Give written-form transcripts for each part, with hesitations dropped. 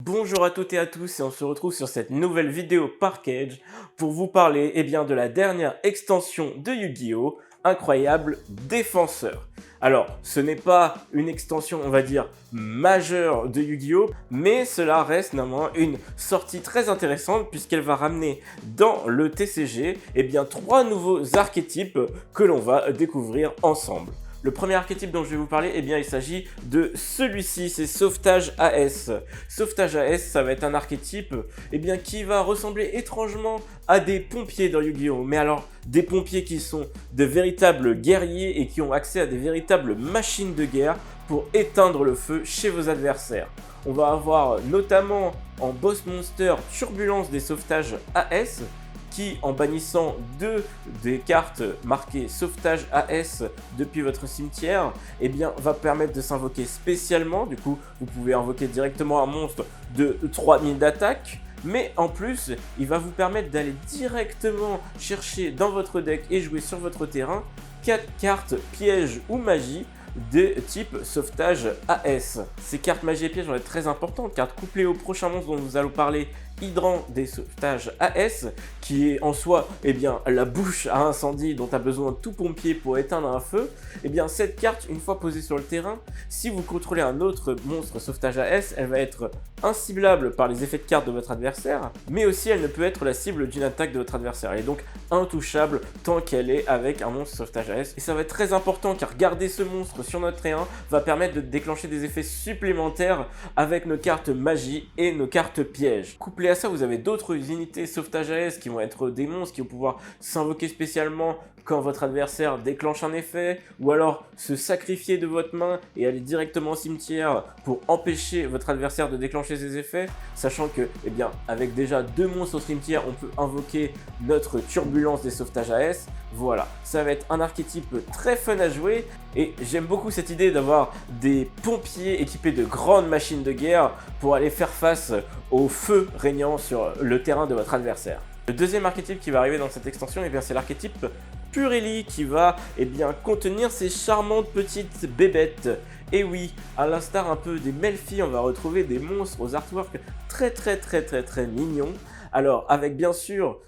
Bonjour à toutes et à tous et on se retrouve sur cette nouvelle vidéo Parkage pour vous parler de la dernière extension de Yu-Gi-Oh! Incroyable Défenseur. Alors, ce n'est pas une extension, on va dire, majeure de Yu-Gi-Oh! Mais cela reste néanmoins une sortie très intéressante puisqu'elle va ramener dans le TCG trois nouveaux archétypes que l'on va découvrir ensemble. Le premier archétype dont je vais vous parler, il s'agit de celui-ci, c'est Sauvetage AS. Sauvetage AS, ça va être un archétype qui va ressembler étrangement à des pompiers dans Yu-Gi-Oh! Mais alors, des pompiers qui sont de véritables guerriers et qui ont accès à des véritables machines de guerre pour éteindre le feu chez vos adversaires. On va avoir notamment en boss monster Turbulence des Sauvetages AS, qui, en bannissant deux des cartes marquées Sauvetage AS depuis votre cimetière, va permettre de s'invoquer spécialement. Du coup, vous pouvez invoquer directement un monstre de 3000 d'attaque. Mais en plus, il va vous permettre d'aller directement chercher dans votre deck et jouer sur votre terrain 4 cartes pièges ou magie de type sauvetage AS. Ces cartes magie et pièges vont être très importantes car couplées au prochain monstre dont nous allons parler, Hydrant des sauvetages AS, qui est en soi la bouche à incendie dont a besoin tout pompier pour éteindre un feu, cette carte, une fois posée sur le terrain, si vous contrôlez un autre monstre sauvetage AS, elle va être inciblable par les effets de carte de votre adversaire, mais aussi elle ne peut être la cible d'une attaque de votre adversaire. Elle est donc intouchable tant qu'elle est avec un monstre sauvetage AS. Et ça va être très important car garder ce monstre sur notre terrain va permettre de déclencher des effets supplémentaires avec nos cartes magie et nos cartes pièges. Couplé à ça, vous avez d'autres unités sauvetage AS qui vont être des monstres qui vont pouvoir s'invoquer spécialement quand votre adversaire déclenche un effet, ou alors se sacrifier de votre main et aller directement au cimetière pour empêcher votre adversaire de déclencher ses effets, sachant que, avec déjà deux monstres au cimetière, on peut invoquer notre Turbulence des Sauvetages AS. Voilà, ça va être un archétype très fun à jouer, et j'aime beaucoup cette idée d'avoir des pompiers équipés de grandes machines de guerre pour aller faire face au feu régnant sur le terrain de votre adversaire. Le deuxième archétype qui va arriver dans cette extension, c'est l'archétype Purelli qui va contenir ces charmantes petites bébêtes. Et oui, à l'instar un peu des Melfi, on va retrouver des monstres aux artworks très mignons. Alors avec bien sûr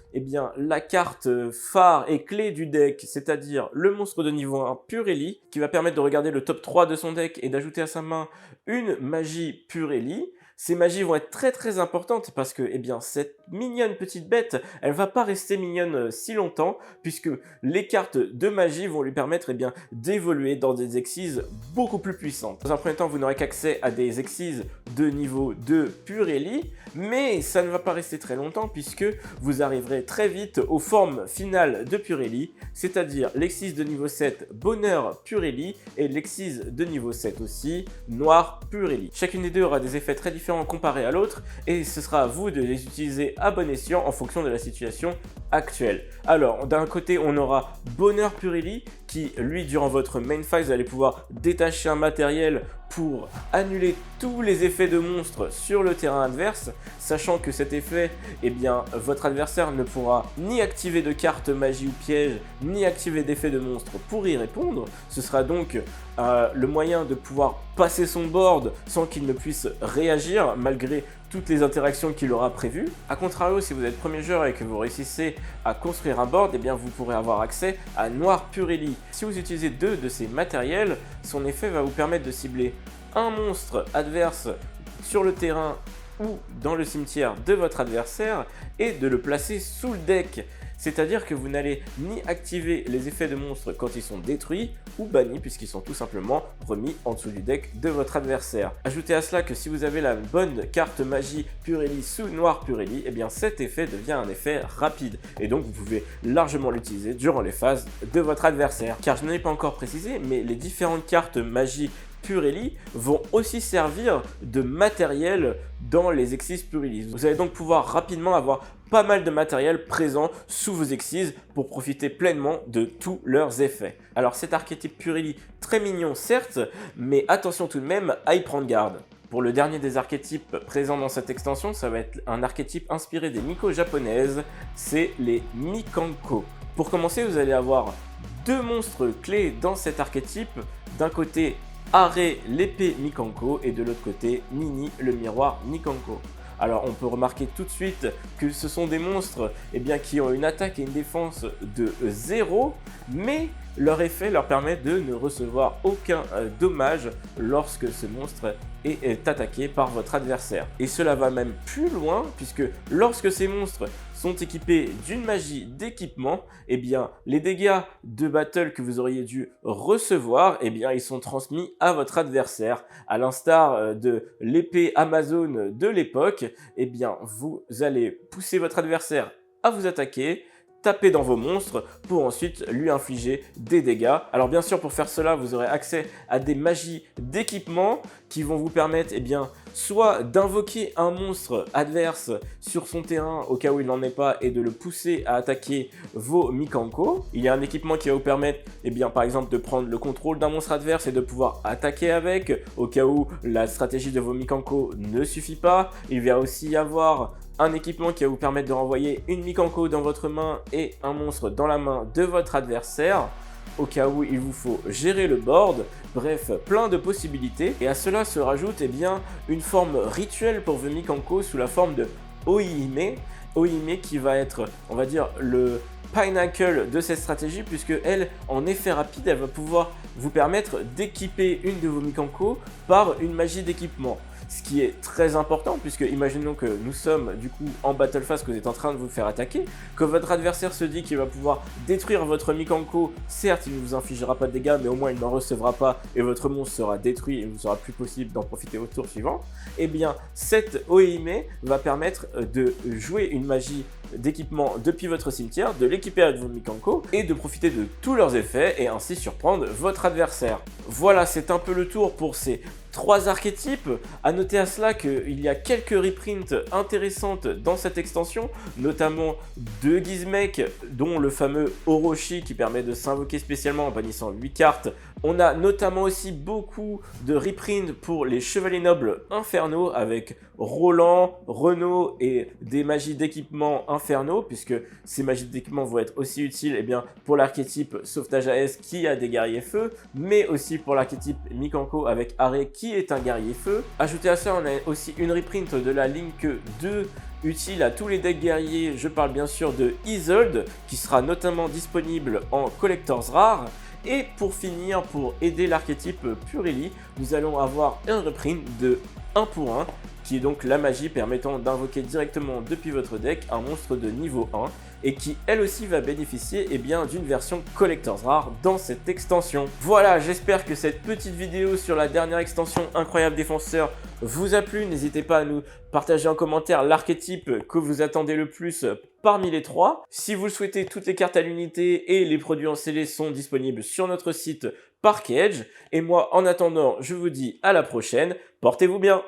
la carte phare et clé du deck, c'est-à-dire le monstre de niveau 1 Purelli, qui va permettre de regarder le top 3 de son deck et d'ajouter à sa main une magie Purelli. Ces magies vont être très importantes parce que cette mignonne petite bête, elle va pas rester mignonne si longtemps puisque les cartes de magie vont lui permettre d'évoluer dans des excises beaucoup plus puissantes. Dans un premier temps, vous n'aurez qu'accès à des excises de niveau 2 Purelli, mais ça ne va pas rester très longtemps puisque vous arriverez très vite aux formes finales de Purelli, c'est-à-dire l'excise de niveau 7 Bonheur Purelli et l'excise de niveau 7 aussi Noir Purelli. Chacune des deux aura des effets très différents comparés à l'autre et ce sera à vous de les utiliser à bon escient en fonction de la situation actuelle. Alors d'un côté on aura Bonheur Purelli qui lui durant votre main phase vous allez pouvoir détacher un matériel pour annuler tous les effets de monstres sur le terrain adverse, sachant que cet effet, votre adversaire ne pourra ni activer de carte magie ou piège, ni activer d'effet de monstre pour y répondre. Ce sera donc le moyen de pouvoir passer son board sans qu'il ne puisse réagir malgré toutes les interactions qu'il aura prévues. A contrario, si vous êtes premier joueur et que vous réussissez à construire un board, vous pourrez avoir accès à Noir Purelli. Si vous utilisez deux de ces matériels, son effet va vous permettre de cibler un monstre adverse sur le terrain ou dans le cimetière de votre adversaire et de le placer sous le deck. C'est-à-dire que vous n'allez ni activer les effets de monstres quand ils sont détruits ou bannis puisqu'ils sont tout simplement remis en dessous du deck de votre adversaire. Ajoutez à cela que si vous avez la bonne carte magie Purelli sous Noir Purelli, cet effet devient un effet rapide et donc vous pouvez largement l'utiliser durant les phases de votre adversaire. Car je n'en ai pas encore précisé, mais les différentes cartes magie Purelli vont aussi servir de matériel dans les excises Purelli. Vous allez donc pouvoir rapidement avoir pas mal de matériel présent sous vos excises pour profiter pleinement de tous leurs effets. Alors cet archétype Purelli, très mignon certes, mais attention tout de même à y prendre garde. Pour le dernier des archétypes présents dans cette extension, ça va être un archétype inspiré des Miko japonaises, c'est les Mikanko. Pour commencer, vous allez avoir deux monstres clés dans cet archétype. D'un côté, Aré, l'épée Mikanko, et de l'autre côté, Nini, le miroir Mikanko. Alors on peut remarquer tout de suite que ce sont des monstres qui ont une attaque et une défense de 0, mais leur effet leur permet de ne recevoir aucun dommage lorsque ce monstre est attaqué par votre adversaire. Et cela va même plus loin, puisque lorsque ces monstres sont équipés d'une magie d'équipement, les dégâts de battle que vous auriez dû recevoir, ils sont transmis à votre adversaire. À l'instar de l'épée Amazon de l'époque, vous allez pousser votre adversaire à vous attaquer, taper dans vos monstres pour ensuite lui infliger des dégâts. Alors bien sûr, pour faire cela, vous aurez accès à des magies d'équipement qui vont vous permettre soit d'invoquer un monstre adverse sur son terrain au cas où il n'en est pas et de le pousser à attaquer vos Mikanko. Il y a un équipement qui va vous permettre par exemple de prendre le contrôle d'un monstre adverse et de pouvoir attaquer avec au cas où la stratégie de vos Mikanko ne suffit pas. Il va aussi y avoir un équipement qui va vous permettre de renvoyer une Mikanko dans votre main et un monstre dans la main de votre adversaire au cas où il vous faut gérer le board. Bref, plein de possibilités. Et à cela se rajoute une forme rituelle pour vos Mikanko sous la forme de Oihime. Oihime qui va être, on va dire, le pinnacle de cette stratégie, puisque elle, en effet rapide, elle va pouvoir vous permettre d'équiper une de vos Mikanko par une magie d'équipement. Ce qui est très important, puisque imaginons que nous sommes du coup en battle phase, que vous êtes en train de vous faire attaquer, que votre adversaire se dit qu'il va pouvoir détruire votre Mikanko. Certes, il ne vous infligera pas de dégâts, mais au moins il n'en recevra pas et votre monstre sera détruit et il ne vous sera plus possible d'en profiter au tour suivant. Cette Oihime va permettre de jouer une magie d'équipement depuis votre cimetière, de l'équiper avec vos Mikanko et de profiter de tous leurs effets et ainsi surprendre votre adversaire. Voilà, c'est un peu le tour pour ces 3 archétypes. À noter à cela qu'il y a quelques reprints intéressantes dans cette extension, notamment de Gizmek, dont le fameux Orochi qui permet de s'invoquer spécialement en bannissant 8 cartes. On a notamment aussi beaucoup de reprints pour les Chevaliers Nobles Infernaux avec Roland, Renaud et des magies d'équipement infernaux, puisque ces magies d'équipement vont être aussi utiles pour l'archétype Sauvetage AS qui a des guerriers feu, mais aussi pour l'archétype Mikanko avec Aré qui est un guerrier feu. Ajouté à ça, on a aussi une reprint de la Link 2 utile à tous les decks guerriers. Je parle bien sûr de Isolde qui sera notamment disponible en Collectors Rare. Et pour finir, pour aider l'archétype Purili, nous allons avoir un reprint de 1 pour 1 qui est donc la magie permettant d'invoquer directement depuis votre deck un monstre de niveau 1 et qui elle aussi va bénéficier d'une version Collectors Rare dans cette extension. Voilà, j'espère que cette petite vidéo sur la dernière extension Incroyable Défenseur vous a plu. N'hésitez pas à nous partager en commentaire l'archétype que vous attendez le plus parmi les 3. Si vous le souhaitez, toutes les cartes à l'unité et les produits en scellé sont disponibles sur notre site Parkedge. Et moi, en attendant, je vous dis à la prochaine. Portez-vous bien!